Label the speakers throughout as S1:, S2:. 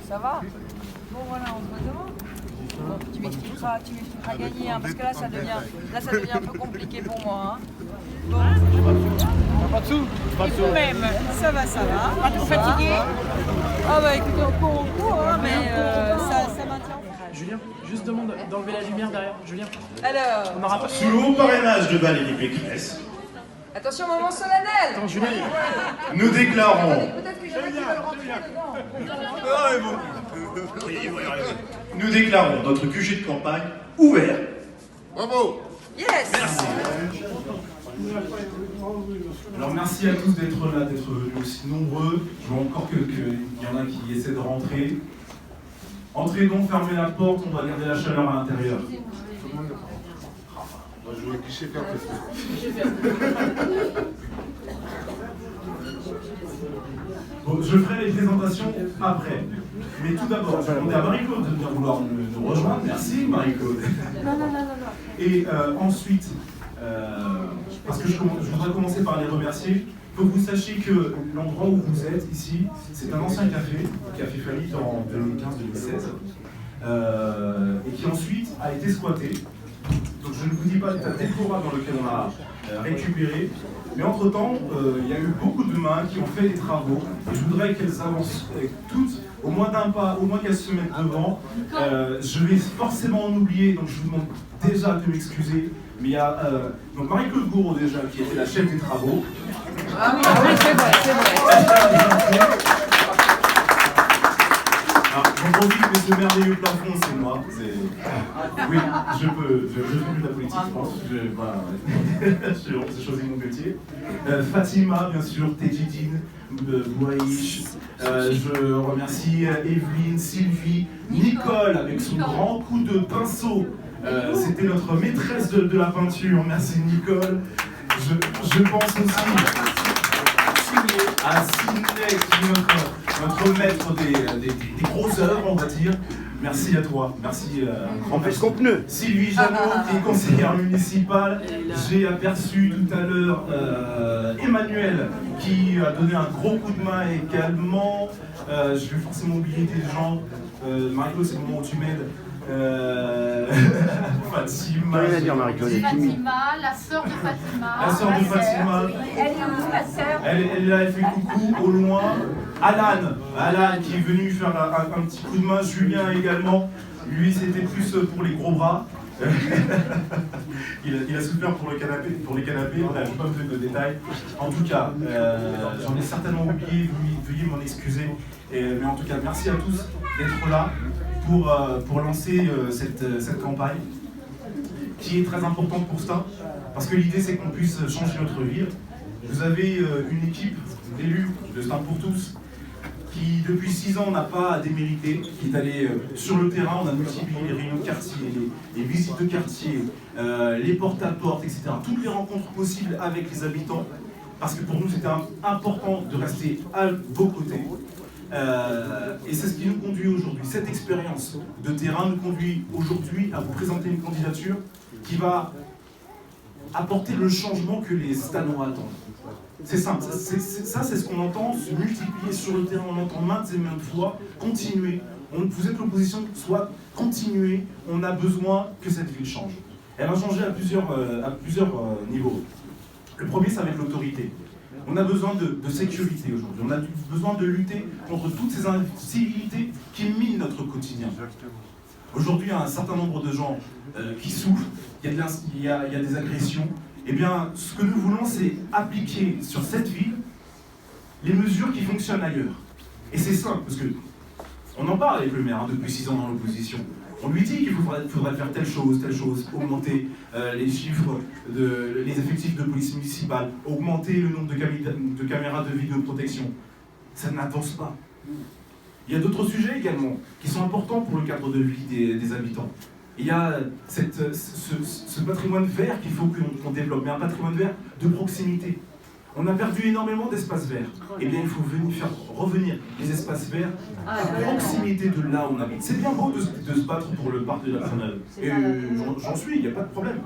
S1: ça va. Bon voilà, on se voit demain. Bon, tu m'expliqueras gagner, hein, parce que là ça devient un peu compliqué pour moi. Hein. Bon.
S2: Pas de sous.
S1: Et vous-même, ça va. Pas trop fatigué? Ah bah écoutez, on court, hein, mais ça maintient.
S2: Julien, juste demande d'enlever la lumière derrière. Julien.
S1: Alors.
S2: On n'aura pas.
S3: Sous le haut parrainage de Valérie Pécresse,
S1: Attention, moment solennel.
S2: Attends, Julien.
S3: nous déclarons.
S1: Peut-être qu'il y en a qui veulent rentrer dedans.
S3: Nous déclarons notre QG de campagne ouvert.
S4: Bravo!
S1: Yes.
S5: Alors merci à tous d'être là, d'être venus aussi nombreux. Je vois encore qu'il y en a qui essaient de rentrer. Entrez donc, fermez la porte, on va garder la chaleur à l'intérieur.
S4: On va jouer au guichet fermé.
S5: Bon, je ferai les présentations après. Mais tout d'abord, je vais demander à Marie-Claude de venir vouloir nous rejoindre. Merci Marie-Claude.
S1: Non.
S5: Et ensuite, parce que je voudrais commencer par les remercier. Il faut que vous sachiez que l'endroit où vous êtes ici, c'est un ancien café, le café faillit en 2015-2016, et qui ensuite a été squatté. Donc je ne vous dis pas l'état déplorable dans lequel on a récupéré, mais entre-temps, il y a eu beaucoup de mains qui ont fait des travaux, et je voudrais qu'elles avancent toutes, au moins d'un pas, au moins qu'elles se mettent devant. Je vais forcément en oublier, donc je vous demande déjà de m'excuser, mais il y a donc Marie-Claude Gouraud déjà, qui était la chef des travaux.
S1: Ah oui, c'est vrai.
S5: Alors, j'en profite, mais ce merveilleux plafond, c'est moi. Oui, je fais plus de la politique, je pense. J'ai choisi mon métier. Fatima, bien sûr, Tejidine, Bouaïch. Je remercie Evelyne, Sylvie, Nicole, avec son grand coup de pinceau. C'était notre maîtresse de la peinture. Merci Nicole. Je pense aussi à Sidney, qui est notre maître des grosses œuvres, on va dire. Merci à toi. Merci.
S6: On fait ce qu'on peut.
S5: Sylvie Janot, qui est conseillère municipale. J'ai aperçu tout à l'heure Emmanuel, qui a donné un gros coup de main également. Je vais forcément oublier des gens. Marie-Claude, c'est le moment où tu m'aides. Fatima.
S6: Rien à dire, Marie-Claude.
S7: Fatima, la sœur de Fatima.
S5: La sœur de Fatima.
S7: Elle est où, la sœur?
S5: Elle fait coucou au loin. Alan qui est venu faire un petit coup de main. Julien également. Lui, c'était plus pour les gros bras. il a souffert pour les canapés. Voilà, je ne vais pas vous donner de détails. En tout cas, j'en ai certainement oublié. Veuillez m'en excuser. Mais en tout cas, merci à tous d'être là pour lancer cette campagne qui est très importante pour ça, parce que l'idée c'est qu'on puisse changer notre ville. Vous avez une équipe d'élus de Stein pour tous qui depuis 6 ans n'a pas démérité, qui est allé sur le terrain. On a multiplié les réunions de quartier, les visites de quartier, les porte-à-porte, etc. Toutes les rencontres possibles avec les habitants, parce que pour nous c'était important de rester à vos côtés. Et c'est ce qui nous conduit aujourd'hui. Cette expérience de terrain nous conduit aujourd'hui à vous présenter une candidature qui va apporter le changement que les Stanois attendent. C'est simple, c'est ce qu'on entend se multiplier sur le terrain, on entend maintes et maintes fois, continuer. Vous êtes l'opposition, soit continuer, on a besoin que cette ville change. Elle va changer à plusieurs niveaux. Le premier, ça va être l'autorité. On a besoin de sécurité aujourd'hui. On a besoin de lutter contre toutes ces incivilités qui minent notre quotidien. Aujourd'hui, il y a un certain nombre de gens qui souffrent, il y a des agressions. Eh bien, ce que nous voulons, c'est appliquer sur cette ville les mesures qui fonctionnent ailleurs. Et c'est simple, parce que on en parle avec le maire depuis 6 ans dans l'opposition. On lui dit qu'il faudrait faire telle chose, augmenter les chiffres, les effectifs de police municipale, augmenter le nombre de caméras de vidéoprotection. Ça n'avance pas. Il y a d'autres sujets également qui sont importants pour le cadre de vie des habitants. Il y a ce patrimoine vert qu'il faut qu'on développe, mais un patrimoine vert de proximité. On a perdu énormément d'espaces verts. Eh bien, il faut faire revenir les espaces verts à proximité de là où on habite. C'est bien beau de se battre pour le parc de la Fresnel. Et j'en suis, il n'y a pas de problème.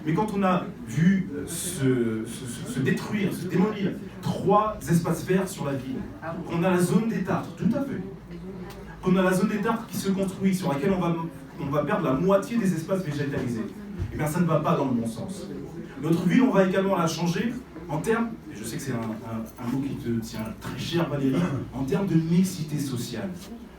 S5: Mais quand on a vu se détruire, se démolir 3 espaces verts sur la ville, qu'on a la zone des Tartres, tout à fait, qu'on a la zone des Tartres qui se construit, sur laquelle on va perdre la moitié des espaces végétalisés, eh bien ça ne va pas dans le bon sens. Notre ville, on va également la changer en termes, et je sais que c'est un mot qui te tient très cher Valérie, en termes de mixité sociale.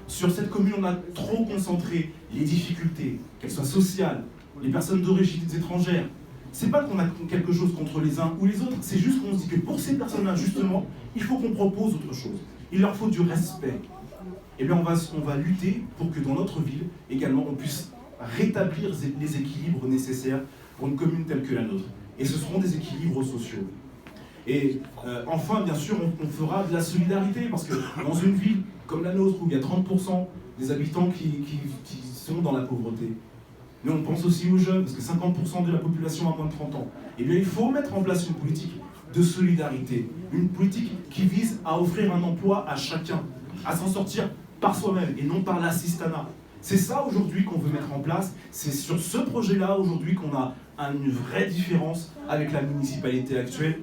S5: Sur cette commune, on a trop concentré les difficultés, qu'elles soient sociales, les personnes d'origine étrangère. C'est pas qu'on a quelque chose contre les uns ou les autres, c'est juste qu'on se dit que pour ces personnes-là, justement, il faut qu'on propose autre chose. Il leur faut du respect. Et bien on va lutter pour que dans notre ville, également, on puisse rétablir les équilibres nécessaires pour une commune telle que la nôtre. Et ce seront des équilibres sociaux. Et enfin, bien sûr, on fera de la solidarité, parce que dans une ville comme la nôtre, où il y a 30% des habitants qui sont dans la pauvreté, mais on pense aussi aux jeunes, parce que 50% de la population a moins de 30 ans, et bien il faut mettre en place une politique de solidarité, une politique qui vise à offrir un emploi à chacun, à s'en sortir par soi-même, et non par l'assistanat. C'est ça aujourd'hui qu'on veut mettre en place, c'est sur ce projet-là aujourd'hui qu'on a une vraie différence avec la municipalité actuelle.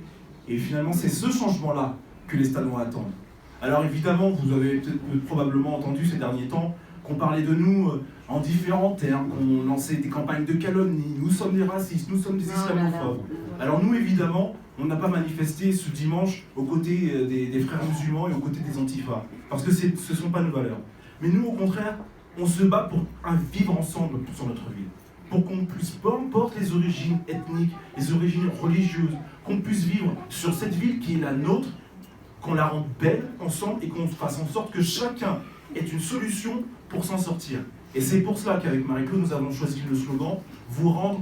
S5: Et finalement, c'est ce changement-là que les Stanois attendent. Alors évidemment, vous avez probablement entendu ces derniers temps qu'on parlait de nous en différents termes, qu'on lançait des campagnes de calomnie, nous sommes des racistes, nous sommes des islamophobes. Alors nous, évidemment, on n'a pas manifesté ce dimanche aux côtés des frères musulmans et aux côtés des antifas, parce que ce ne sont pas nos valeurs. Mais nous, au contraire, on se bat pour un vivre ensemble sur notre ville. Pour qu'on puisse, peu importe les origines ethniques, les origines religieuses, qu'on puisse vivre sur cette ville qui est la nôtre, qu'on la rende belle ensemble et qu'on fasse en sorte que chacun ait une solution pour s'en sortir. Et c'est pour cela qu'avec Marie-Claude, nous avons choisi le slogan « Vous rendre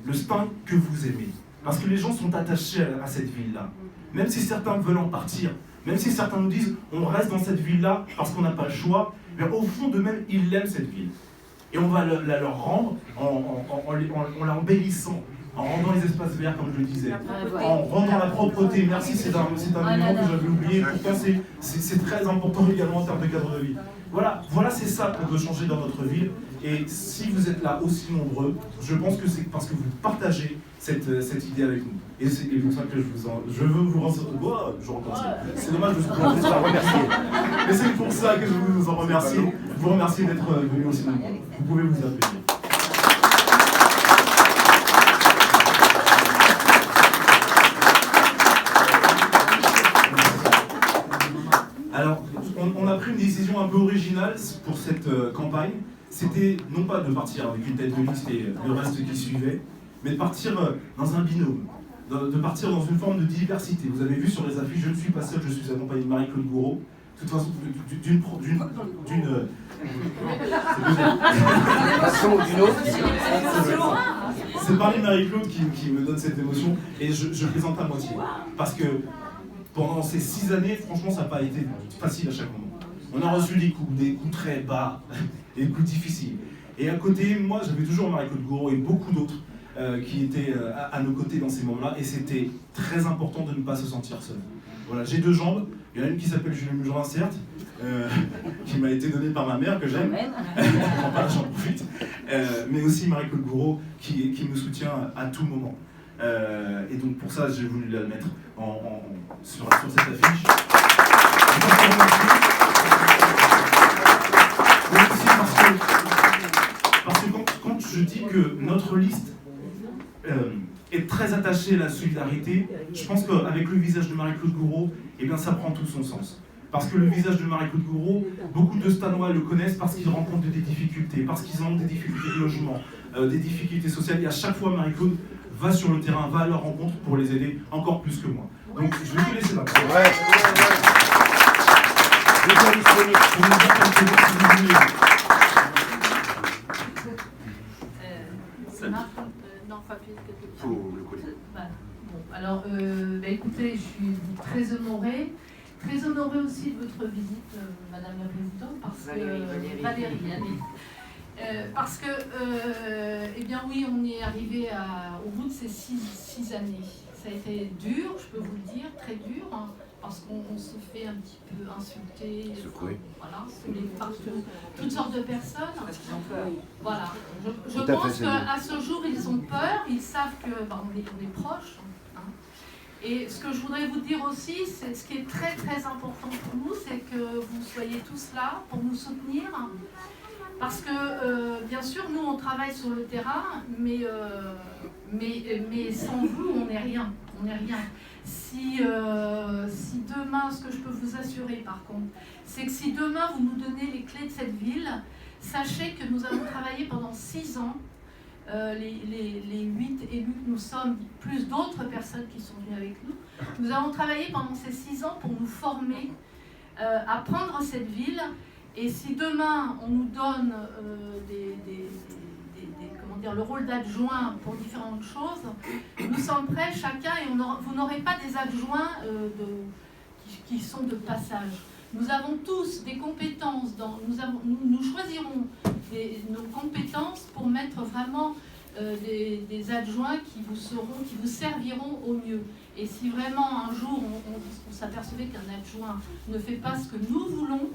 S5: le Stein que vous aimez ». Parce que les gens sont attachés à cette ville-là. Même si certains veulent en partir, même si certains nous disent « On reste dans cette ville-là parce qu'on n'a pas le choix », mais au fond d'eux-mêmes, ils l'aiment cette ville. Et on va la leur rendre en la embellissant, en rendant les espaces verts, comme je le disais, en rendant la propreté. Merci, c'est un élément que j'avais oublié. Pourtant, c'est très important également en termes de cadre de vie. Voilà, c'est ça qu'on veut changer dans notre ville. Et si vous êtes là aussi nombreux, je pense que c'est parce que vous partagez cette idée avec nous. Et c'est pour ça que je veux vous remercier. C'est dommage, je vous remercier. Mais c'est pour ça que je veux vous en remercier. Vous remercier d'être venus aussi nombreux. Vous pouvez vous applaudir. Alors, on a pris une décision un peu originale pour cette campagne. C'était non pas de partir avec une tête de liste et le reste qui suivait, mais de partir dans un binôme, de partir dans une forme de diversité. Vous avez vu sur les affiches, je ne suis pas seul, je suis accompagné de Marie-Claude Gouraud. De toute façon, c'est parler de Marie-Claude qui me donne cette émotion, et je plaisante à moitié. Parce que pendant ces 6 années, franchement, ça n'a pas été facile à chaque moment. On a reçu des coups très bas, des coups difficiles. Et à côté, moi, j'avais toujours Marie-Claude Gouraud et beaucoup d'autres qui étaient à nos côtés dans ces moments-là, et c'était très important de ne pas se sentir seul. Voilà, j'ai 2 jambes. Il y en a une qui s'appelle Julie Mugerin, certes, qui m'a été donnée par ma mère, que j'aime. J'en profite. Mais aussi Marie-Claude Gouraud, qui me soutient à tout moment. Et donc pour ça, j'ai voulu la mettre sur cette affiche. Mais aussi parce que quand je dis que notre liste est très attachée à la solidarité, je pense qu'avec le visage de Marie-Claude Gouraud, eh bien, ça prend tout son sens. Parce que le visage de Marie-Claude Gouraud, beaucoup de Stanois le connaissent parce qu'ils rencontrent des difficultés, parce qu'ils ont des difficultés de logement, des difficultés sociales. Et à chaque fois, Marie-Claude va sur le terrain, va à leur rencontre pour les aider encore plus que moi. Donc, je vais te laisser là.
S7: Non, Fabien, quelque chose. Bon, alors, écoutez, je suis très honorée aussi de votre visite, Madame la Présidente, parce que Valérie. Parce que, eh bien oui, on est arrivé au bout de ces 6 années. Ça a été dur, je peux vous le dire, très dur, hein, parce qu'on se fait un petit peu insulter,
S6: Secouer.
S7: voilà, par toutes sortes de personnes.
S1: Parce qu'ils ont peur.
S7: Voilà. Je
S6: Tout à fait,
S7: pense
S6: c'est
S7: qu'à ce jour, ils ont peur, ils savent que on est proches. Hein. Et ce que je voudrais vous dire aussi, c'est ce qui est très très important pour nous, c'est que vous soyez tous là pour nous soutenir. Parce que, bien sûr, nous, on travaille sur le terrain, mais sans vous, on n'est rien. On n'est rien. Si demain, ce que je peux vous assurer, par contre, c'est que si demain, vous nous donnez les clés de cette ville, sachez que nous avons travaillé pendant 6 ans, les 8 élus que nous sommes, plus d'autres personnes qui sont venues avec nous, nous avons travaillé pendant ces 6 ans pour nous former à prendre cette ville. Et si demain on nous donne comment dire, le rôle d'adjoint pour différentes choses, nous sommes prêts chacun et vous n'aurez pas des adjoints qui sont de passage. Nous avons tous des compétences, nous choisirons nos compétences pour mettre vraiment des adjoints qui vous serviront au mieux. Et si vraiment un jour on s'apercevait qu'un adjoint ne fait pas ce que nous voulons,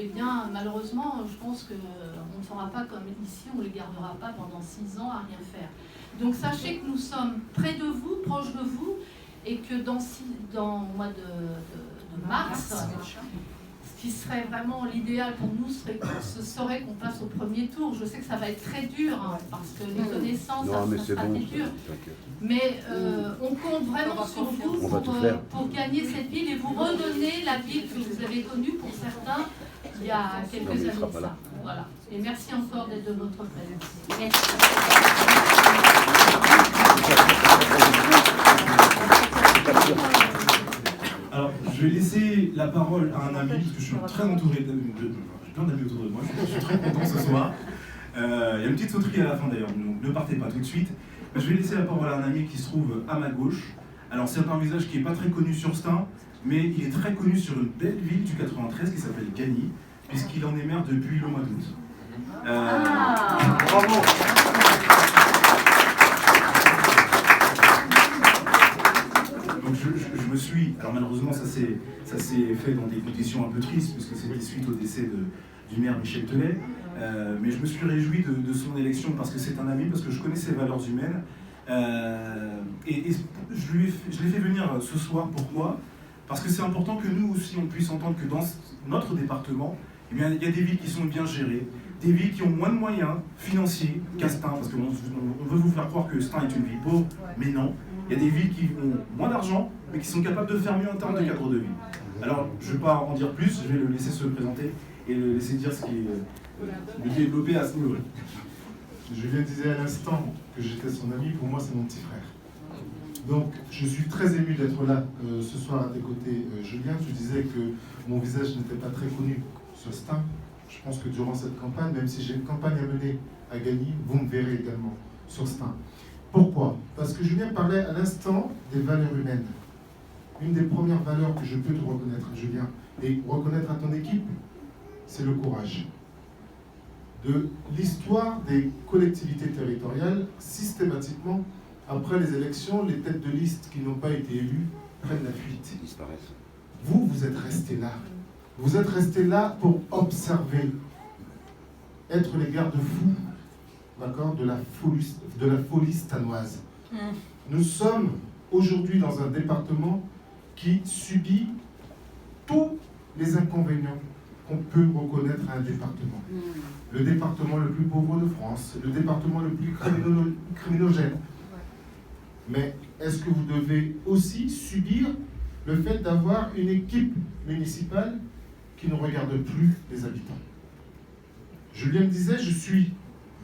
S7: eh bien, malheureusement, je pense qu'on ne fera pas comme ici, on ne les gardera pas pendant 6 ans à rien faire. Donc, sachez que nous sommes près de vous, proches de vous, et que dans le mois de mars, ce qui serait vraiment l'idéal pour nous, ce serait qu'on passe au premier tour. Je sais que ça va être très dur, hein, parce que les connaissances, ça sera très dur. Mais on compte vraiment sur vous pour gagner cette ville et vous redonner la ville que vous avez connue pour certains il y a quelques années de ça. Voilà. Et merci encore d'être de notre présence. Merci.
S5: Alors, je vais laisser la parole à un ami, parce que je suis très entouré d'amis. J'ai plein d'amis autour de moi, je suis très content ce soir. Il y a une petite sauterie à la fin d'ailleurs, donc ne partez pas tout de suite. Je vais laisser la parole à un ami qui se trouve à ma gauche. Alors, c'est un visage qui n'est pas très connu sur Stein, mais il est très connu sur une belle ville du 93 qui s'appelle Gagny, puisqu'il en est maire depuis le mois d'août. Bravo! Donc je me suis, alors malheureusement ça s'est fait dans des conditions un peu tristes, puisque c'était suite au décès du maire Michel Telet, mais je me suis réjoui de son élection parce que c'est un ami, parce que je connais ses valeurs humaines, et je l'ai fait venir ce soir. Pourquoi ? Parce que c'est important que nous aussi on puisse entendre que dans notre département, eh bien, il y a des villes qui sont bien gérées, des villes qui ont moins de moyens financiers qu'à Stein, parce qu'on veut vous faire croire que Stein est une ville pauvre, mais non. Il y a des villes qui ont moins d'argent, mais qui sont capables de faire mieux en termes de cadre de vie. Alors, je ne vais pas en dire plus, je vais le laisser se présenter et le laisser dire ce qui est le développer à ce niveau-là.
S4: Julien disait à l'instant que j'étais son ami, pour moi c'est mon petit frère. Donc je suis très ému d'être là ce soir à tes côtés, Julien. Tu disais que mon visage n'était pas très connu sur Stein. Je pense que durant cette campagne, même si j'ai une campagne à mener à Gagny, vous me verrez également sur Stein. Pourquoi ? Parce que Julien parlait à l'instant des valeurs humaines. Une des premières valeurs que je peux te reconnaître, Julien, et reconnaître à ton équipe, c'est le courage. De l'histoire des collectivités territoriales, systématiquement, après les élections, les têtes de liste qui n'ont pas été élues prennent la fuite.
S6: Ils disparaissent.
S4: Vous êtes restés là. Vous êtes restés là pour observer, être les garde-fous, d'accord, de la folie stanoise. Nous sommes aujourd'hui dans un département qui subit tous les inconvénients qu'on peut reconnaître à un département. Le département le plus pauvre de France, le département le plus criminogène. Mais est-ce que vous devez aussi subir le fait d'avoir une équipe municipale qui ne regarde plus les habitants? Julien me disait, je suis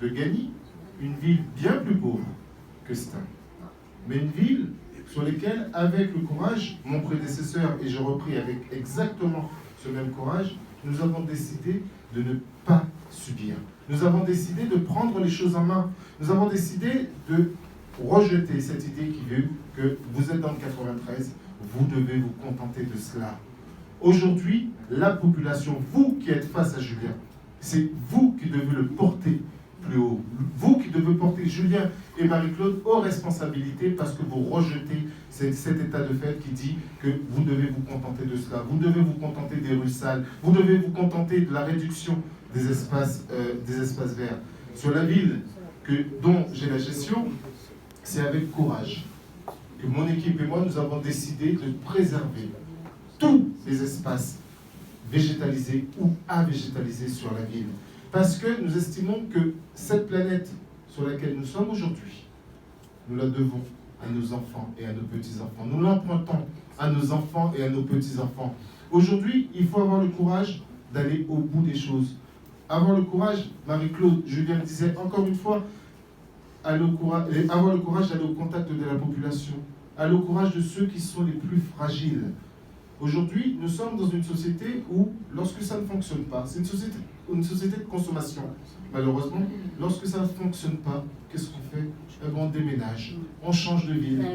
S4: de Gagny, une ville bien plus pauvre que Stein, mais une ville sur laquelle, avec le courage, mon prédécesseur, et je repris avec exactement ce même courage, nous avons décidé de ne pas subir. Nous avons décidé de prendre les choses en main. Nous avons décidé de rejeter cette idée qui veut que vous êtes dans le 93, vous devez vous contenter de cela. Aujourd'hui, la population, vous qui êtes face à Julien, c'est vous qui devez le porter plus haut. Vous qui devez porter Julien et Marie-Claude aux responsabilités parce que vous rejetez cet état de fait qui dit que vous devez vous contenter de cela, vous devez vous contenter des rues sales, vous devez vous contenter de la réduction des espaces verts. Sur la ville dont j'ai la gestion, c'est avec courage que mon équipe et moi, nous avons décidé de préserver tous les espaces végétalisés ou invégétalisés sur la ville. Parce que nous estimons que cette planète sur laquelle nous sommes aujourd'hui, nous la devons à nos enfants et à nos petits-enfants. Nous l'empruntons à nos enfants et à nos petits-enfants. Aujourd'hui, il faut avoir le courage d'aller au bout des choses. Avoir le courage, Marie-Claude, Julien le disait encore une fois, avoir le courage d'aller au contact de la population, aller au courage de ceux qui sont les plus fragiles. Aujourd'hui, nous sommes dans une société où, lorsque ça ne fonctionne pas, c'est une société de consommation. Malheureusement, lorsque ça ne fonctionne pas, qu'est-ce qu'on fait? On déménage, on change de ville.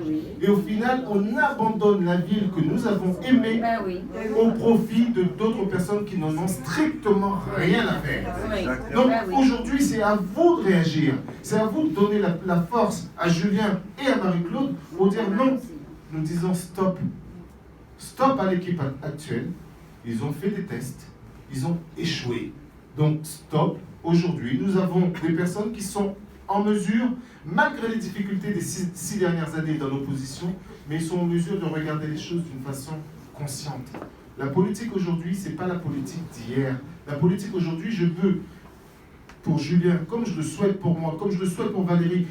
S4: Et au final, on abandonne la ville que nous avons aimée au profit de d'autres personnes qui n'en ont strictement rien à faire. Donc aujourd'hui, c'est à vous de réagir. C'est à vous de donner la force à Julien et à Marie-Claude pour dire non. Nous disons stop. Stop à l'équipe actuelle. Ils ont fait des tests. Ils ont échoué. Donc stop. Aujourd'hui, nous avons des personnes qui sont en mesure, malgré les difficultés des 6 dernières années dans l'opposition, mais ils sont en mesure de regarder les choses d'une façon consciente. La politique aujourd'hui, ce n'est pas la politique d'hier. La politique aujourd'hui, je veux, pour Julien, comme je le souhaite pour moi, comme je le souhaite pour Valérie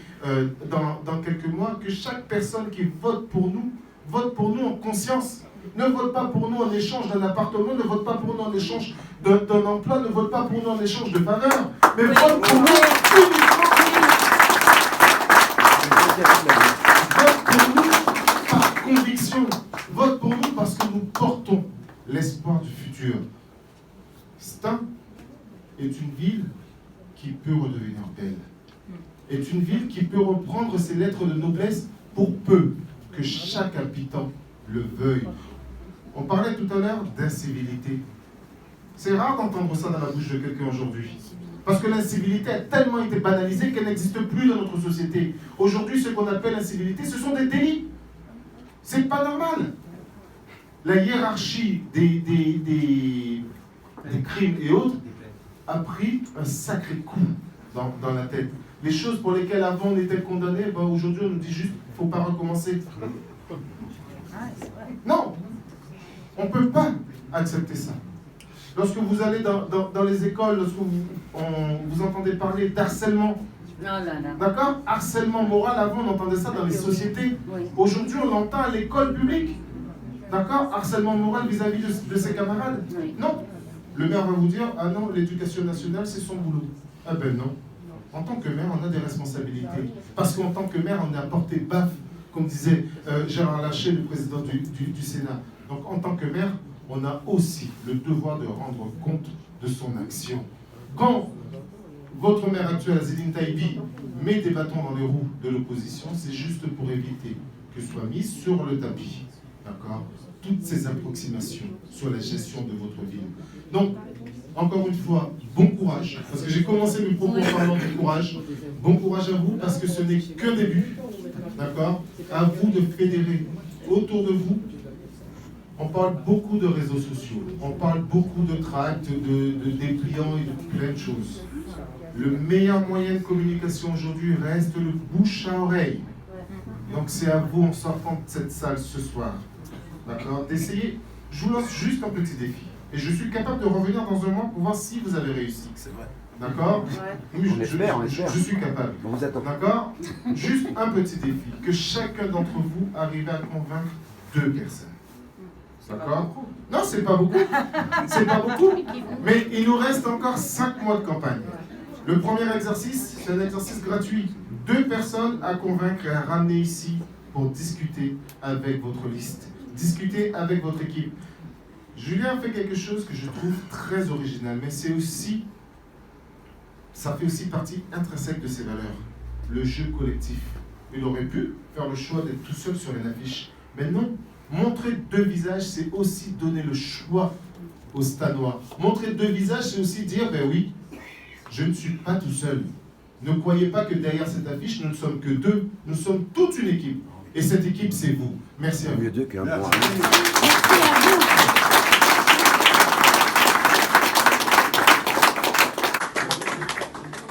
S4: dans quelques mois, que chaque personne qui vote pour nous en conscience. Ne vote pas pour nous en échange d'un appartement, ne vote pas pour nous en échange d'un emploi, ne vote pas pour nous en échange de faveurs, mais vote pour nous uniquement. Vote pour nous par conviction. Vote pour nous parce que nous portons l'espoir du futur. Stein est une ville qui peut redevenir belle. Est une ville qui peut reprendre ses lettres de noblesse pour peu que chaque habitant le veuille. On parlait tout à l'heure d'incivilité. C'est rare d'entendre ça dans la bouche de quelqu'un aujourd'hui. Parce que l'incivilité a tellement été banalisée qu'elle n'existe plus dans notre société. Aujourd'hui, ce qu'on appelle l'incivilité, ce sont des délits. C'est pas normal. La hiérarchie des crimes et autres a pris un sacré coup dans la tête. Les choses pour lesquelles avant on était condamné, aujourd'hui on nous dit juste il ne faut pas recommencer. Non, on ne peut pas accepter ça. Lorsque vous allez dans les écoles, lorsque vous entendez parler d'harcèlement, d'accord? Harcèlement moral, avant on entendait ça dans les sociétés. Aujourd'hui on l'entend à l'école publique. D'accord? Harcèlement moral vis-à-vis de ses camarades. Non. Le maire va vous dire, ah non, l'éducation nationale c'est son boulot. Ah ben non. En tant que maire, on a des responsabilités. Parce qu'en tant que maire, on est à portée baffe, comme disait Gérard Larcher, le président du Sénat. Donc en tant que maire, on a aussi le devoir de rendre compte de son action. Quand votre maire actuel, Zéline Taïbi, met des bâtons dans les roues de l'opposition, c'est juste pour éviter que soient mises sur le tapis, d'accord, toutes ces approximations sur la gestion de votre ville. Donc, encore une fois, bon courage, parce que j'ai commencé mes propos en parlant de courage. Bon courage à vous, parce que ce n'est qu'un début, d'accord? À vous de fédérer autour de vous. On parle beaucoup de réseaux sociaux, on parle beaucoup de tracts, de dépliants et de plein de choses. Le meilleur moyen de communication aujourd'hui reste le bouche à oreille. Donc c'est à vous, en sortant de cette salle ce soir, d'accord, d'essayer. Je vous lance juste un petit défi. Et je suis capable de revenir dans un mois pour voir si vous avez réussi. C'est vrai. D'accord? Oui, je suis capable. D'accord? Juste un petit défi. Que chacun d'entre vous arrive à convaincre 2 personnes. D'accord? Non, c'est pas beaucoup. C'est pas beaucoup. Mais il nous reste encore 5 mois de campagne. Le premier exercice, c'est un exercice gratuit. 2 personnes à convaincre et à ramener ici pour discuter avec votre liste. Discuter avec votre équipe. Julien fait quelque chose que je trouve très original, mais c'est aussi, ça fait aussi partie intrinsèque de ses valeurs. Le jeu collectif. Il aurait pu faire le choix d'être tout seul sur une affiche. Mais non, montrer 2 visages, c'est aussi donner le choix aux Stanois. Montrer 2 visages, c'est aussi dire, ben oui, je ne suis pas tout seul. Ne croyez pas que derrière cette affiche, nous ne sommes que deux. Nous sommes toute une équipe. Et cette équipe, c'est vous. Merci à vous.
S6: Mieux d'eux qu'un bon.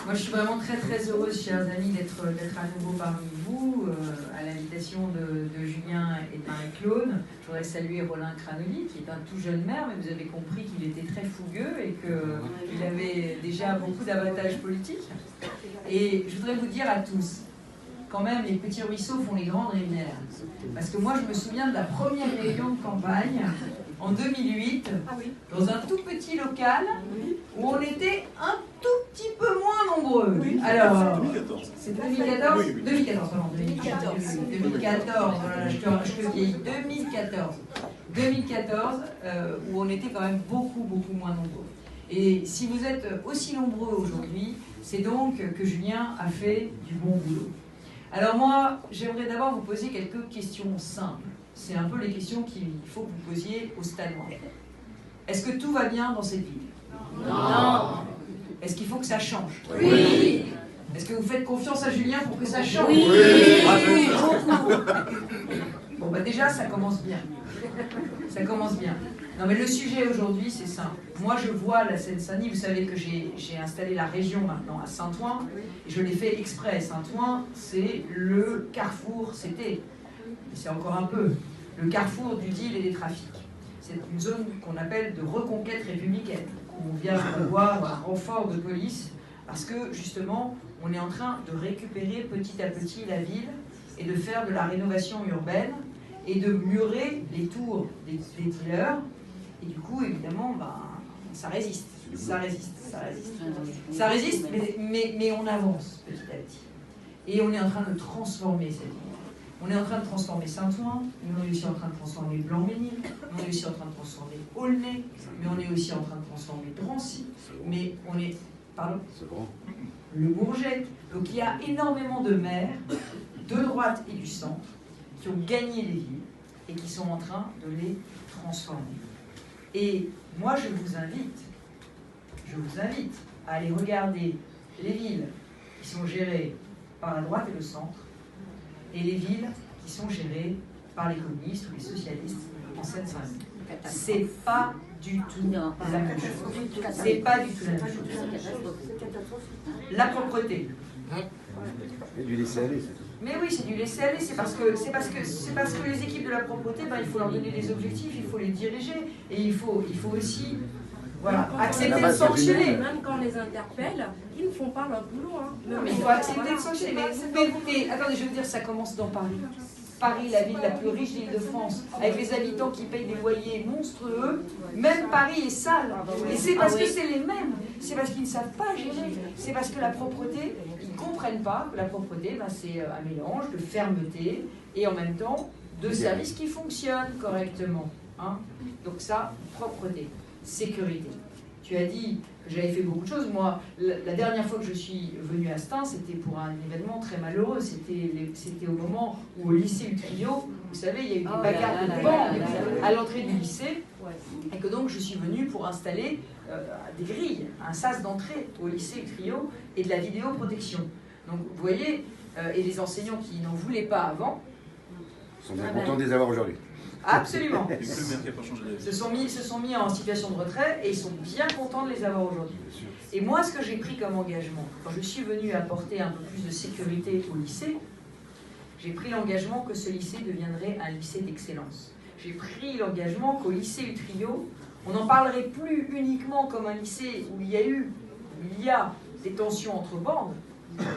S1: Moi, je suis vraiment très heureuse, chers amis, d'être à nouveau parmi vous, à l'invitation de Julien et de Marie-Claude. Je voudrais saluer Roland Cranoli, qui est un tout jeune maire, mais vous avez compris qu'il était très fougueux et qu'il avait déjà beaucoup d'avantages politiques. Et je voudrais vous dire à tous, quand même, les petits ruisseaux font les grandes rivières. Parce que moi, je me souviens de la première réunion de campagne, en 2008, dans un tout petit local, où on était un tout petit peu moins nombreux. Alors, c'est 2014 2014, pardon, 2014, voilà, je te vieillis, 2014, où on était quand même beaucoup moins nombreux. Et si vous êtes aussi nombreux aujourd'hui, c'est donc que Julien a fait du bon boulot. Alors moi, j'aimerais d'abord vous poser quelques questions simples. C'est un peu les questions qu'il faut que vous posiez aux Stanois. Est-ce que tout va bien dans cette ville? Non. Est-ce qu'il faut que ça change? Oui. Est-ce que vous faites confiance à Julien pour que ça change? Oui. Bon, bah déjà, ça commence bien. Ça commence bien. Non, mais le sujet aujourd'hui, c'est simple. Moi, je vois la Seine-Saint-Denis. Vous savez que j'ai installé la région maintenant à Saint-Ouen. Et je l'ai fait exprès. Saint-Ouen, c'est le carrefour, c'était, c'est encore un peu, le carrefour du deal et des trafics. C'est une zone qu'on appelle de reconquête républicaine, où on vient voir un renfort de police, parce que, justement, on est en train de récupérer petit à petit la ville et de faire de la rénovation urbaine et de murer les tours des dealers. Et du coup, évidemment, ça résiste, mais on avance petit à petit. Et on est en train de transformer cette ville. On est en train de transformer Saint-Ouen, mais on est aussi en train de transformer Blanc-Ménil, on est aussi en train de transformer Aulnay, mais on est aussi en train de transformer Drancy, mais on est... Pardon ? Le Bourget. Donc il y a énormément de maires, de droite et du centre, qui ont gagné les villes et qui sont en train de les transformer. Et moi, je vous invite à aller regarder les villes qui sont gérées par la droite et le centre, et les villes qui sont gérées par les communistes ou les socialistes en Seine-Saint-Denis. C'est pas du tout la même chose. C'est pas du tout la même chose. La propreté.
S6: Et du laisser-aller, c'est tout.
S1: Mais oui, c'est du laisser-aller, c'est parce que les équipes de la propreté, il faut leur donner des objectifs, il faut les diriger, et il faut aussi accepter de sanctionner.
S8: Même quand on les interpelle, ils ne font pas leur boulot.
S1: Non, mais il faut accepter de sanctionner. Mais attendez, je veux dire, ça commence dans Paris. Paris, la ville la plus riche d'Île-de-France, avec les habitants qui payent des loyers monstrueux, même Paris est sale. Et c'est parce que c'est les mêmes. C'est parce qu'ils ne savent pas gérer. C'est parce que la propreté, ils ne comprennent pas que la propreté, c'est un mélange de fermeté et en même temps de services qui fonctionnent correctement. Hein. Donc ça, propreté, sécurité. Tu as dit que j'avais fait beaucoup de choses. Moi, la dernière fois que je suis venue à Stein, c'était pour un événement très malheureux. C'était au moment où au lycée Utrio, vous savez, il y a eu des bagarres de bandes à l'entrée du lycée. Et que donc je suis venue pour installer des grilles, un sas d'entrée au lycée Utrio et de la vidéoprotection. Donc vous voyez, et les enseignants qui n'en voulaient pas avant...
S6: Ils sont bien contents de les avoir aujourd'hui.
S1: Absolument. Se sont mis en situation de retrait et ils sont bien contents de les avoir aujourd'hui. Et moi, ce que j'ai pris comme engagement, quand je suis venue apporter un peu plus de sécurité au lycée, j'ai pris l'engagement que ce lycée deviendrait un lycée d'excellence. J'ai pris l'engagement qu'au lycée Utrio, on n'en parlerait plus uniquement comme un lycée où il y a des tensions entre bandes,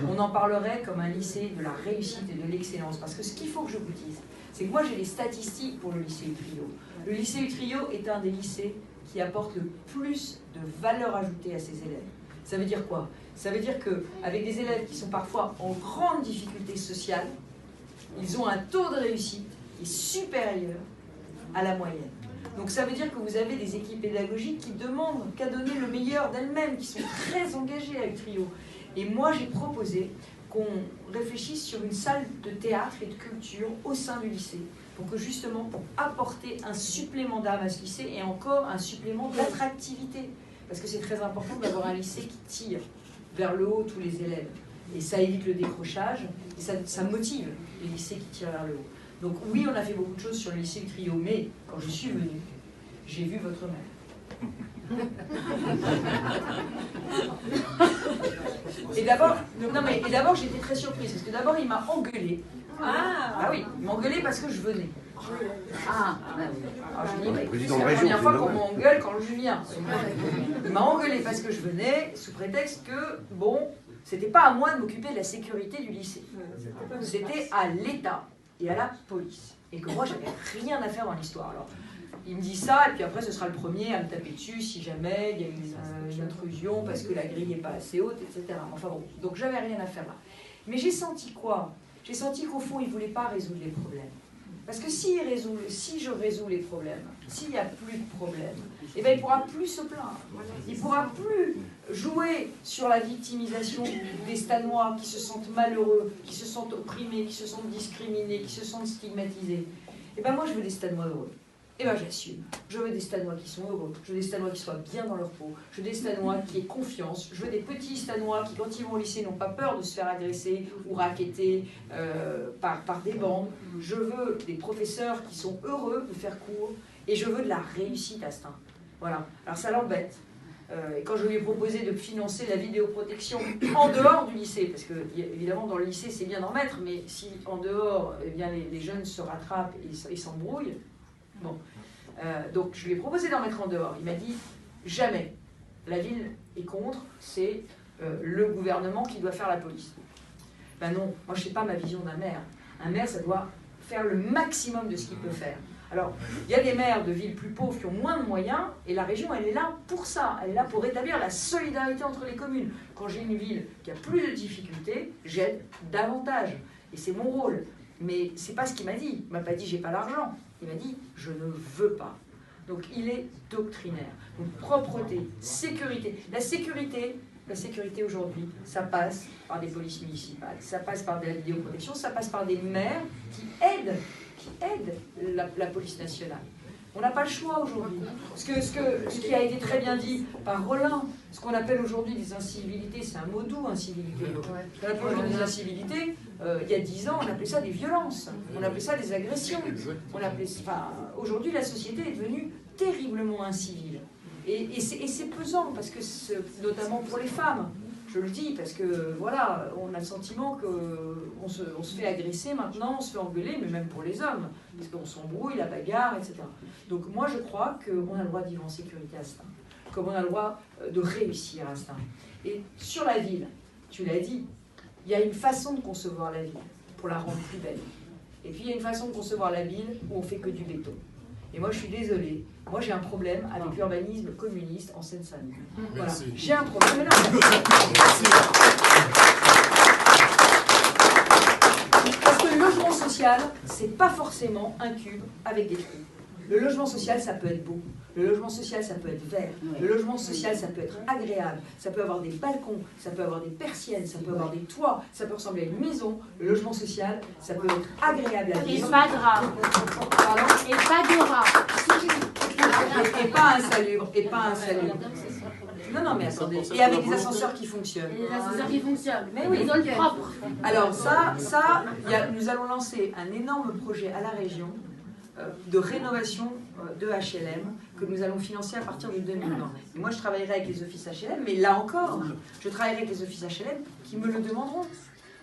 S1: on en parlerait comme un lycée de la réussite et de l'excellence. Parce que ce qu'il faut que je vous dise, c'est que moi j'ai les statistiques pour le lycée Utrio. Le lycée Utrio est un des lycées qui apporte le plus de valeur ajoutée à ses élèves. Ça veut dire quoi? Ça veut dire qu'avec des élèves qui sont parfois en grande difficulté sociale, ils ont un taux de réussite qui est supérieur à la moyenne. Donc ça veut dire que vous avez des équipes pédagogiques qui demandent qu'à donner le meilleur d'elles-mêmes, qui sont très engagées à Utrio. Et moi j'ai proposé qu'on réfléchisse sur une salle de théâtre et de culture au sein du lycée, pour apporter un supplément d'âme à ce lycée et encore un supplément d'attractivité. Parce que c'est très important d'avoir un lycée qui tire vers le haut tous les élèves. Et ça évite le décrochage, et ça motive les lycées qui tirent vers le haut. Donc oui, on a fait beaucoup de choses sur le lycée Le Trio, mais quand je suis venue, j'ai vu votre mère. Et d'abord, j'étais très surprise, parce que d'abord, il m'a engueulée. Ah oui, il m'a engueulée parce que je venais. Alors je dis, bah, c'est la première fois qu'on m'engueule quand je viens. Il m'a engueulée parce que je venais, sous prétexte que, bon, c'était pas à moi de m'occuper de la sécurité du lycée. C'était à l'État et à la police. Et que moi, j'avais rien à faire dans l'histoire. Alors, il me dit ça, et puis après, ce sera le premier à me taper dessus si jamais il y a une intrusion parce que la grille n'est pas assez haute, etc. Enfin bon, donc j'avais rien à faire là. Mais j'ai senti quoi? J'ai senti qu'au fond, il ne voulait pas résoudre les problèmes. Parce que si je résous les problèmes, s'il n'y a plus de problèmes, eh ben, il ne pourra plus se plaindre. Il ne pourra plus jouer sur la victimisation des Stanois qui se sentent malheureux, qui se sentent opprimés, qui se sentent discriminés, qui se sentent stigmatisés. Eh bien moi, je veux des Stanois heureux. Eh bien j'assume. Je veux des Stanois qui sont heureux, je veux des Stanois qui soient bien dans leur peau, je veux des Stanois qui aient confiance, je veux des petits Stanois qui, quand ils vont au lycée, n'ont pas peur de se faire agresser ou racketter par des bandes. Je veux des professeurs qui sont heureux de faire cours et je veux de la réussite à Stein. Voilà. Alors ça l'embête. Et quand je lui ai proposé de financer la vidéoprotection en dehors du lycée, parce que évidemment dans le lycée c'est bien d'en mettre, mais si en dehors eh bien, les jeunes se rattrapent et s'embrouillent, bon. Donc je lui ai proposé d'en mettre en dehors. Il m'a dit jamais. La ville est contre, c'est le gouvernement qui doit faire la police. Ben non, moi je sais pas ma vision d'un maire. Un maire, ça doit faire le maximum de ce qu'il peut faire. Alors, il y a des maires de villes plus pauvres qui ont moins de moyens, et la région, elle est là pour ça. Elle est là pour rétablir la solidarité entre les communes. Quand j'ai une ville qui a plus de difficultés, j'aide davantage. Et c'est mon rôle. Mais c'est pas ce qu'il m'a dit. Il m'a pas dit j'ai pas l'argent. Il m'a dit je ne veux pas. Donc il est doctrinaire. Donc propreté, sécurité. La sécurité aujourd'hui, ça passe par des polices municipales, ça passe par de la vidéoprotection, ça passe par des maires qui aident la police nationale. On n'a pas le choix aujourd'hui. Ce qui a été très bien dit par Rollin, ce qu'on appelle aujourd'hui des incivilités, c'est un mot doux, incivilité. On appelle aujourd'hui des incivilités, il y a 10 ans, on appelait ça des violences, on appelait ça des agressions. Aujourd'hui, la société est devenue terriblement incivile. Et c'est pesant, parce que notamment pour les femmes. Je le dis parce que, voilà, on a le sentiment qu'on se fait agresser maintenant, on se fait engueuler, mais même pour les hommes, parce qu'on s'embrouille, la bagarre, etc. Donc moi, je crois qu'on a le droit de vivre en sécurité à Stein, comme on a le droit de réussir à Stein. Et sur la ville, tu l'as dit, il y a une façon de concevoir la ville pour la rendre plus belle. Et puis il y a une façon de concevoir la ville où on fait que du béton. Et moi, je suis désolée. Moi, j'ai un problème avec l'urbanisme communiste en Seine-Saint-Denis. Voilà. J'ai un problème. Mais non. Parce que le logement social, c'est pas forcément un cube avec des trous. Le logement social, ça peut être beau. Le logement social, ça peut être vert. Le logement social, ça peut être agréable. Ça peut avoir des balcons, ça peut avoir des persiennes, ça peut avoir des toits, ça peut ressembler à une maison. Le logement social, ça peut être agréable à vivre.
S8: Et pas de rats.
S1: Pardon ?
S8: Et pas de rats.
S1: Et pas insalubre. Et pas insalubre. Non, mais attendez. Et avec des ascenseurs qui fonctionnent.
S8: Les ascenseurs qui fonctionnent.
S1: Mais oui.
S8: Des zones propres.
S1: Alors nous allons lancer un énorme projet à la région de rénovation de HLM que nous allons financer à partir de 2020. Et moi, je travaillerai avec les offices HLM, mais là encore, je travaillerai avec les offices HLM qui me le demanderont.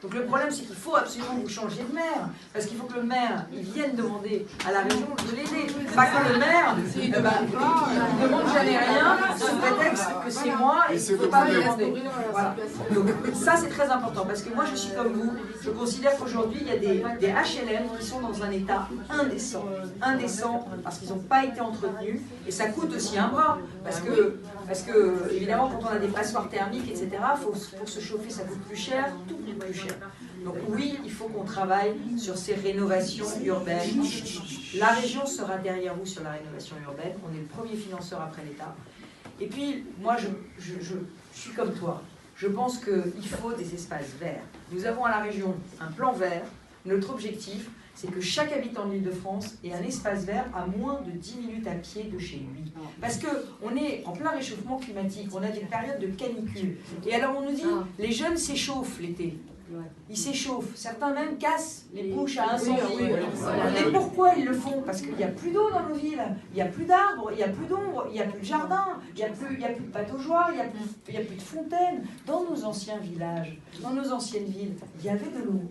S1: Donc le problème, c'est qu'il faut absolument vous changer de maire, parce qu'il faut que le maire, il vienne demander à la région de l'aider. Pas que le maire, il ne demande jamais rien, sous prétexte que c'est moi et qu'il ne peut pas me demander. Voilà. Donc ça, c'est très important, parce que moi, je suis comme vous, je considère qu'aujourd'hui, il y a des HLM qui sont dans un état indécent. Indécent, parce qu'ils n'ont pas été entretenus, et ça coûte aussi un bras, parce que évidemment, quand on a des passoires thermiques, etc., pour se chauffer, ça coûte plus cher, tout coûte plus cher. Donc oui, il faut qu'on travaille sur ces rénovations urbaines. La région sera derrière vous sur la rénovation urbaine. On est le premier financeur après l'État. Et puis, moi, je suis comme toi. Je pense qu'il faut des espaces verts. Nous avons à la région un plan vert. Notre objectif, c'est que chaque habitant de l'Île-de-France ait un espace vert à moins de 10 minutes à pied de chez lui. Parce qu'on est en plein réchauffement climatique, on a des périodes de canicule. Et alors on nous dit, les jeunes s'échauffent l'été. Ils s'échauffent. Certains même cassent les couches à incendie. Et pourquoi ils le font? Parce qu'il n'y a plus d'eau dans nos villes. Il n'y a plus d'arbres, il n'y a plus d'ombre, il n'y a plus de jardin, il n'y a plus de pataugeoires, il n'y a plus de fontaines. Dans nos anciens villages, dans nos anciennes villes, il y avait de l'eau.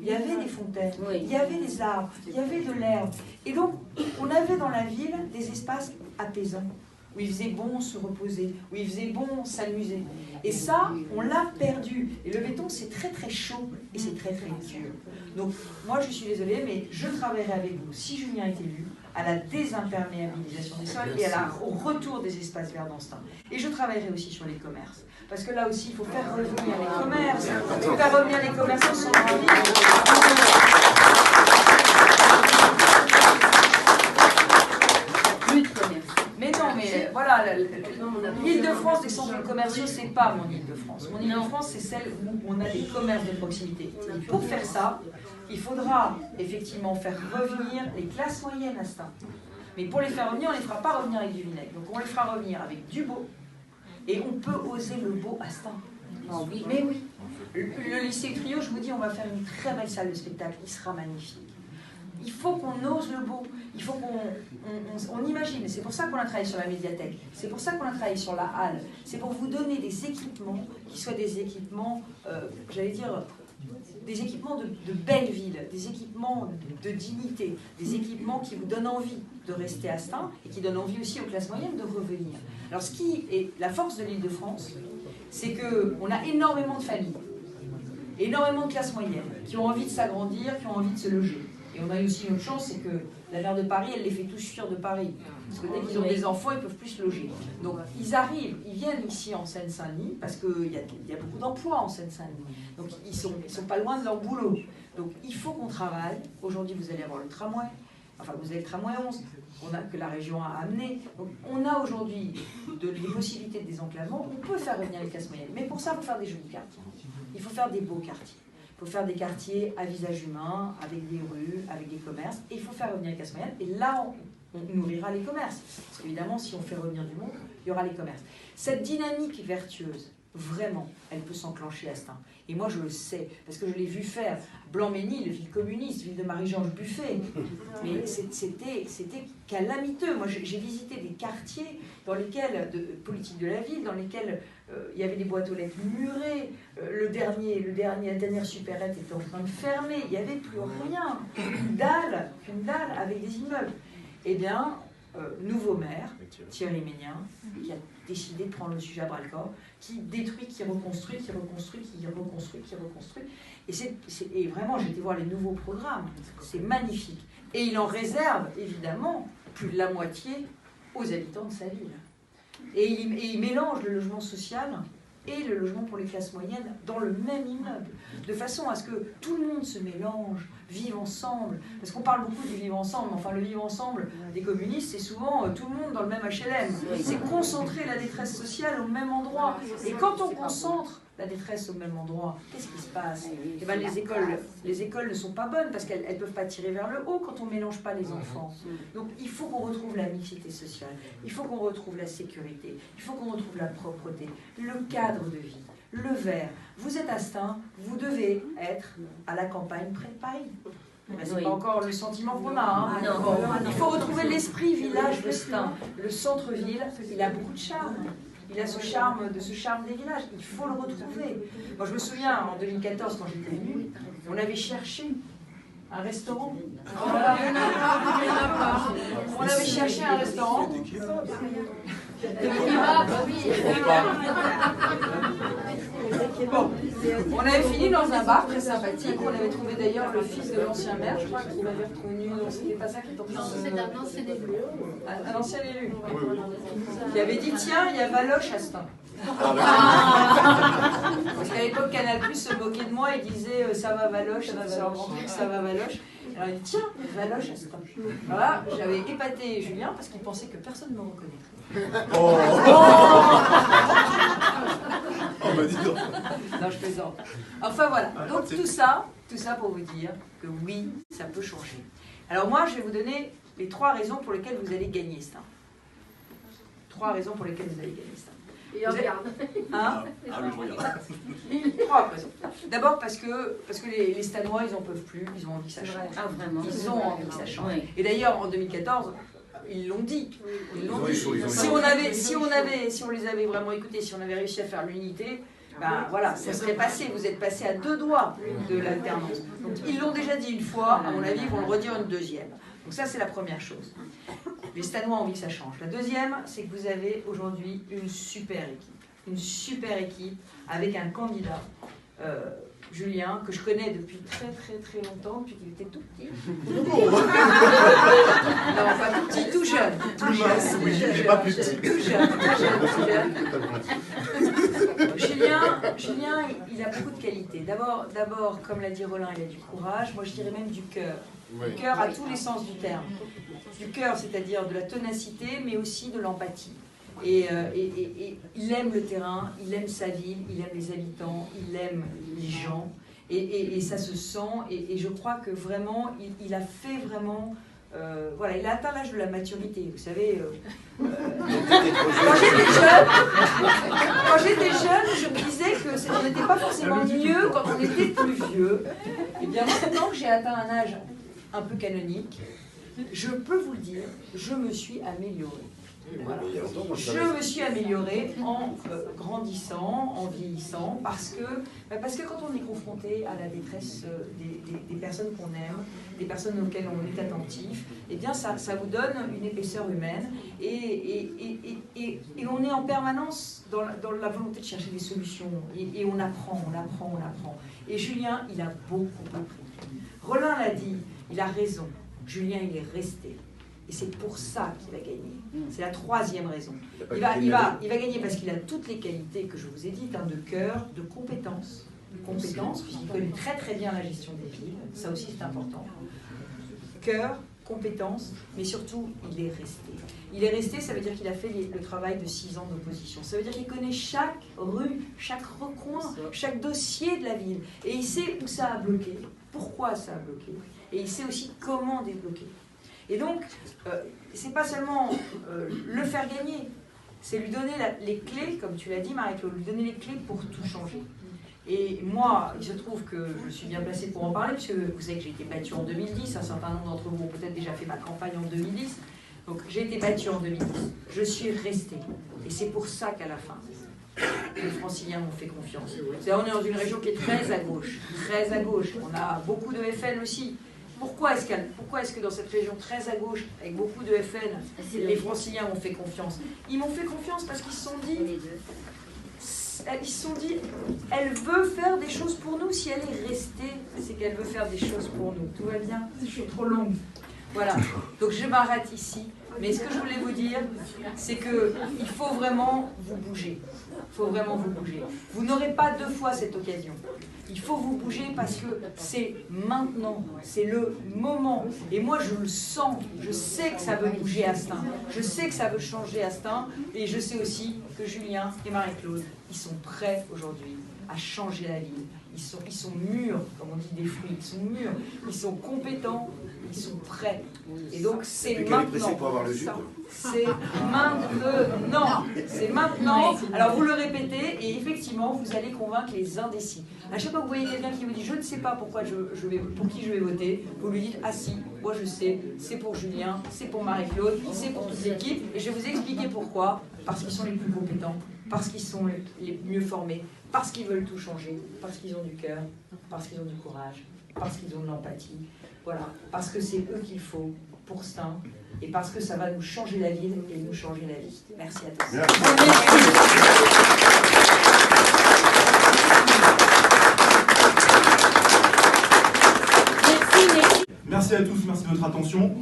S1: Il y avait des fontaines, il y avait des arbres, il y avait de l'herbe. Et donc, on avait dans la ville des espaces apaisants, où il faisait bon se reposer, où il faisait bon s'amuser. Et ça, on l'a perdu. Et le béton, c'est très très chaud et c'est très très dur. Donc, moi, je suis désolée, mais je travaillerai avec vous, si Julien est élu, à la désimperméabilisation des sols et au retour des espaces verts d'instinct. Et je travaillerai aussi sur les commerces. Parce que là aussi, il faut faire revenir les commerces. Il faut faire revenir les commerces en centre-ville. Mais non, mais voilà, l'Île-de-France des centres commerciaux, c'est pas mon Île-de-France. Mon Île-de-France, c'est celle où on a des commerces de proximité. Et pour faire ça, il faudra effectivement faire revenir les classes moyennes à Stains. Mais pour les faire revenir, on ne les fera pas revenir avec du vinaigre. Donc on les fera revenir avec du beau. Et on peut oser le beau à Stains. Oh, oui. Mais oui. Le lycée Trio, je vous dis, on va faire une très belle salle de spectacle. Il sera magnifique. Il faut qu'on ose le beau, il faut qu'on imagine. C'est pour ça qu'on a travaillé sur la médiathèque, c'est pour ça qu'on a travaillé sur la halle. C'est pour vous donner des équipements qui soient des équipements, j'allais dire, des équipements de belles villes, des équipements de dignité, des équipements qui vous donnent envie de rester à Stains et qui donnent envie aussi aux classes moyennes de revenir. Alors ce qui est la force de l'Île-de-France, c'est qu'on a énormément de familles, énormément de classes moyennes qui ont envie de s'agrandir, qui ont envie de se loger. Et on a aussi une autre chance, c'est que la maire de Paris, elle les fait tous fuir de Paris. Parce que dès qu'ils ont des enfants, ils ne peuvent plus se loger. Donc ils arrivent, ils viennent ici en Seine-Saint-Denis, parce qu'il y a beaucoup d'emplois en Seine-Saint-Denis. Donc ils sont pas loin de leur boulot. Donc il faut qu'on travaille. Aujourd'hui, vous allez avoir le tramway. Enfin, vous avez le tramway 11, que la région a amené. Donc on a aujourd'hui des possibilités de désenclavement. On peut faire revenir les classes moyennes. Mais pour ça, il faut faire des jolis quartiers. Il faut faire des beaux quartiers. Il faut faire des quartiers à visage humain, avec des rues, avec des commerces, et il faut faire revenir les classes moyennes, et là, on nourrira les commerces. Parce qu'évidemment, si on fait revenir du monde, il y aura les commerces. Cette dynamique vertueuse, vraiment, elle peut s'enclencher à Stains. Et moi, je le sais, parce que je l'ai vu faire. Blanc-Ménil, ville communiste, ville de Marie-Georges Buffet. Mais c'était calamiteux. Moi, j'ai visité des quartiers dans lesquels, de politique de la ville, dans lesquels il y avait des boîtes aux lettres murées. La dernière supérette était en train de fermer. Il n'y avait plus rien. Qu'une dalle avec des immeubles. Eh bien, nouveau maire, Thierry Ménien, qui a décidé de prendre le sujet à bras-le-corps, qui détruit, qui reconstruit, qui reconstruit, qui reconstruit, qui reconstruit. Et vraiment, j'ai été voir les nouveaux programmes. C'est magnifique. Et il en réserve, évidemment, plus de la moitié aux habitants de sa ville. Et il mélange le logement social et le logement pour les classes moyennes dans le même immeuble, de façon à ce que tout le monde se mélange, vive ensemble. Parce qu'on parle beaucoup du vivre ensemble, enfin le vivre ensemble des communistes, c'est souvent tout le monde dans le même HLM. C'est concentrer la détresse sociale au même endroit. Et quand on concentre la détresse au même endroit, qu'est-ce qui se passe? Eh bien, les écoles ne sont pas bonnes parce qu'elles ne peuvent pas tirer vers le haut quand on ne mélange pas les enfants. Donc il faut qu'on retrouve la mixité sociale, il faut qu'on retrouve la sécurité, il faut qu'on retrouve la propreté, le cadre de vie, le vert. Vous êtes à Stains, vous devez être à la campagne près de Paris. Ben, c'est pas encore le sentiment qu'on a. Hein. Bon, il faut retrouver l'esprit village de Stains. Le centre-ville, il a beaucoup de charme. Il a ce charme des villages. Il faut le retrouver. Moi, je me souviens, en 2014, quand j'étais venue, on avait cherché un restaurant. On avait cherché un restaurant. Bon, on avait fini dans un bar très sympathique. On avait trouvé d'ailleurs le fils de l'ancien maire, je crois, qui m'avait reconnu. Donc c'était pas ça qui est en train de...
S7: C'est un ancien élu.
S1: Un ancien élu. Qui avait dit tiens, il y a Valoche à Stains. Parce qu'à l'époque, Canal+ se moquait de moi, il disait ça va Valoche, ça va Valoche. Alors il dit tiens, Valoche à Stains. Alors là, j'avais épaté Julien parce qu'il pensait que personne ne me reconnaîtrait.
S3: Oh bah dis donc.
S1: Non, je plaisante. Enfin voilà, donc tout ça, Tout ça pour vous dire que oui, ça peut changer. Alors moi, je vais vous donner les 3 raisons pour lesquelles vous allez gagner ça. 3 raisons pour lesquelles vous allez gagner ça.
S8: Et regarde.
S1: Hein?
S3: Ah oui, je regarde.
S1: 3 raisons. D'abord parce que les Stanois, ils n'en peuvent plus, ils ont envie que ça change.
S8: Ah, vraiment.
S1: Ils ont envie que ça change.
S8: Oui.
S1: Et d'ailleurs, en 2014, ils l'ont dit. Ils l'ont dit. Si on les avait vraiment écoutés, si on avait réussi à faire l'unité, ben voilà, ça serait passé. Vous êtes passé à 2 doigts de l'alternance. Donc ils l'ont déjà dit une fois, à mon avis, ils vont le redire une deuxième. Donc ça, c'est la première chose. Les Stanois ont envie que ça change. La deuxième, c'est que vous avez aujourd'hui une super équipe. Une super équipe avec un candidat, Julien, que je connais depuis très longtemps, depuis qu'il était tout petit. Non, pas tout petit, tout jeune.
S3: Tout mince, oui, mais pas plus petit.
S1: Tout jeune. Julien, il a beaucoup de qualités. D'abord, comme l'a dit Roland, il a du courage. Moi, je dirais même du cœur. Du cœur à tous les sens du terme. Du cœur, c'est-à-dire de la ténacité, mais aussi de l'empathie. Et il aime le terrain, il aime sa ville, il aime les habitants, il aime les gens. Et ça se sent. Et je crois que vraiment, il a fait vraiment... voilà, il a atteint l'âge de la maturité. Vous savez, quand j'étais jeune, je me disais qu'on n'était pas forcément mieux quand on était plus vieux. Et bien maintenant que j'ai atteint un âge un peu canonique, je peux vous le dire, je me suis améliorée. Voilà. Je me suis améliorée en grandissant, en vieillissant, parce que quand on est confronté à la détresse des personnes qu'on aime, des personnes auxquelles on est attentif, eh bien ça vous donne une épaisseur humaine et on est en permanence dans la volonté de chercher des solutions et on apprend. Et Julien, il a beaucoup appris. Roland l'a dit, il a raison. Julien, il est resté. Et c'est pour ça qu'il a gagné. C'est la 3e raison. Il va gagner parce qu'il a toutes les qualités que je vous ai dites, de cœur, de compétences, puisqu'il connaît très bien la gestion des villes. Ça aussi, c'est important. Cœur, compétences, mais surtout, il est resté. Il est resté, ça veut dire qu'il a fait le travail de 6 ans d'opposition. Ça veut dire qu'il connaît chaque rue, chaque recoin, chaque dossier de la ville. Et il sait où ça a bloqué, pourquoi ça a bloqué. Et il sait aussi comment débloquer. Et donc, c'est pas seulement le faire gagner, c'est lui donner les clés, comme tu l'as dit Marie-Claude, lui donner les clés pour tout changer. Et moi, il se trouve que je suis bien placée pour en parler, parce que vous savez que j'ai été battue en 2010, un certain nombre d'entre vous ont peut-être déjà fait ma campagne en 2010, donc j'ai été battue en 2010, je suis restée, et c'est pour ça qu'à la fin, les Franciliens m'ont fait confiance. On est dans une région qui est très à gauche, on a beaucoup de FN aussi. Pourquoi est-ce que dans cette région très à gauche, avec beaucoup de FN, les Franciliens m'ont fait confiance? Ils m'ont fait confiance parce qu'ils se sont dit, elle veut faire des choses pour nous. Si elle est restée, c'est qu'elle veut faire des choses pour nous. Tout va bien? Je suis trop longue. Voilà. Donc je m'arrête ici. Mais ce que je voulais vous dire, c'est qu'il faut vraiment vous bouger. Vous n'aurez pas 2 fois cette occasion. Il faut vous bouger parce que c'est maintenant, c'est le moment. Et moi, je le sens, je sais que ça veut bouger Hastin, je sais que ça veut changer Hastin, et je sais aussi que Julien et Marie-Claude, ils sont prêts aujourd'hui à changer la ville. Ils sont mûrs, comme on dit des fruits, ils sont mûrs, ils sont compétents, ils sont prêts. Et donc c'est maintenant.
S6: Pour avoir le jus,
S1: c'est maintenant. C'est maintenant. Alors vous le répétez et effectivement vous allez convaincre les indécis. À chaque fois que vous voyez quelqu'un qui vous dit je ne sais pas pour qui je vais voter, vous lui dites ah si, moi je sais, c'est pour Julien, c'est pour Marie-Claude, c'est pour toute l'équipe et je vais vous expliquer pourquoi. Parce qu'ils sont les plus compétents, parce qu'ils sont les mieux formés, parce qu'ils veulent tout changer, parce qu'ils ont du cœur, parce qu'ils ont du courage, parce qu'ils ont de l'empathie. Voilà, parce que c'est eux qu'il faut pour Stein et parce que ça va nous changer la ville et nous changer la vie. Merci à tous.
S5: Merci à tous, merci de votre attention.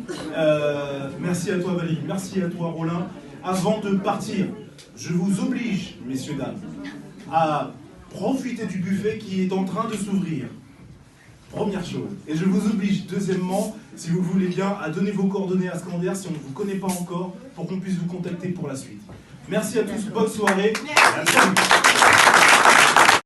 S5: Merci à toi Valérie, merci à toi Roland. Avant de partir, je vous oblige, messieurs, dames, à profiter du buffet qui est en train de s'ouvrir. Première chose. Et je vous oblige, deuxièmement, si vous voulez bien, à donner vos coordonnées à Scandaire si on ne vous connaît pas encore, pour qu'on puisse vous contacter pour la suite. Merci à tous, bonne soirée. Merci.